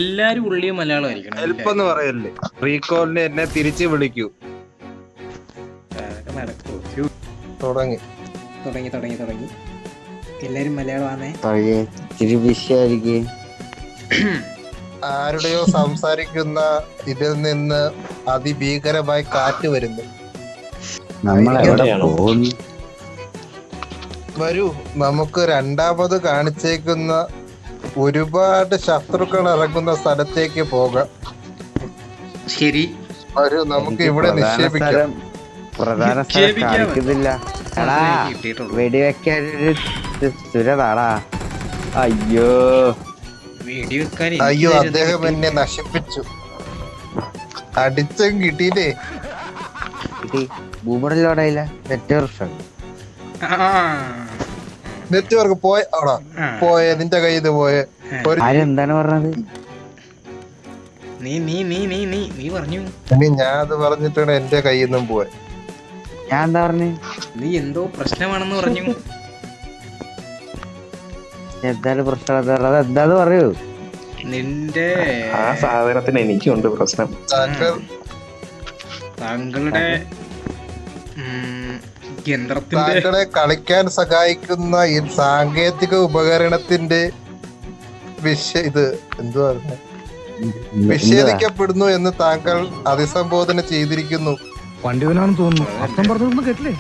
എല്ലാരും ഉള്ളിയും മലയാളമായിരിക്കണം. ഹെൽപ്പ് എന്ന് പറയല്ലേ, റീകോളിന് എന്നെ തിരിച്ചു വിളിക്കൂ. തുടങ്ങി തുടങ്ങി തുടങ്ങി തുടങ്ങി എല്ലാരും മലയാളമാണേ. ആരുടെയോ സംസാരിക്കുന്ന ഇതിൽ നിന്ന് അതിഭീകരമായി കാറ്റ് വരുന്നു. വരൂ, നമുക്ക് രണ്ടാമത് കാണിച്ചേക്കുന്ന ഒരുപാട് ശത്രുക്കൾ ഇറങ്ങുന്ന സ്ഥലത്തേക്ക് പോകാം. ശരി, വരൂ, നമുക്ക് ഇവിടെ നിക്ഷേപിക്കാം. പ്രധാന വെടിവെക്കാനൊരു സുരതാടാ. അയ്യോ അയ്യോ, അദ്ദേഹം എന്നെ നശിപ്പിച്ചു. അടിച്ചും കിട്ടിയില്ലേ? ഭൂമുടലോടായില്ല. നെറ്റ്വർക്ക് പോയ അവിടെ പോയ നിന്റെ കയ്യിൽ നിന്ന് പോയ ആരെന്താണ് പറഞ്ഞത്? നീ പറഞ്ഞു. ഇനി ഞാൻ അത് പറഞ്ഞിട്ടാണ് എന്റെ കയ്യിൽ നിന്നും പോയ. ഞാൻ എന്താ പറഞ്ഞു? നീ എന്തോ പ്രശ്നമാണെന്ന് പറഞ്ഞു. എന്താണ് പ്രശ്നം? എന്താന്ന് പറയൂ. നിന്റെ ആ സാധനത്തിന് എനിക്കുണ്ട് പ്രശ്നം. താങ്കളുടെ താങ്കളെ കളിക്കാൻ സഹായിക്കുന്ന ഈ സാങ്കേതിക ഉപകരണത്തിന്റെ ഇത് എന്തുവാ വിച്ഛേദിക്കപ്പെടുന്നു എന്ന് താങ്കൾ അഭിസംബോധന ചെയ്തിരിക്കുന്നു. പണ്ഡിതനാണെന്ന് തോന്നുന്നു. അർത്ഥം പറഞ്ഞൊന്നും കേട്ടില്ലേ?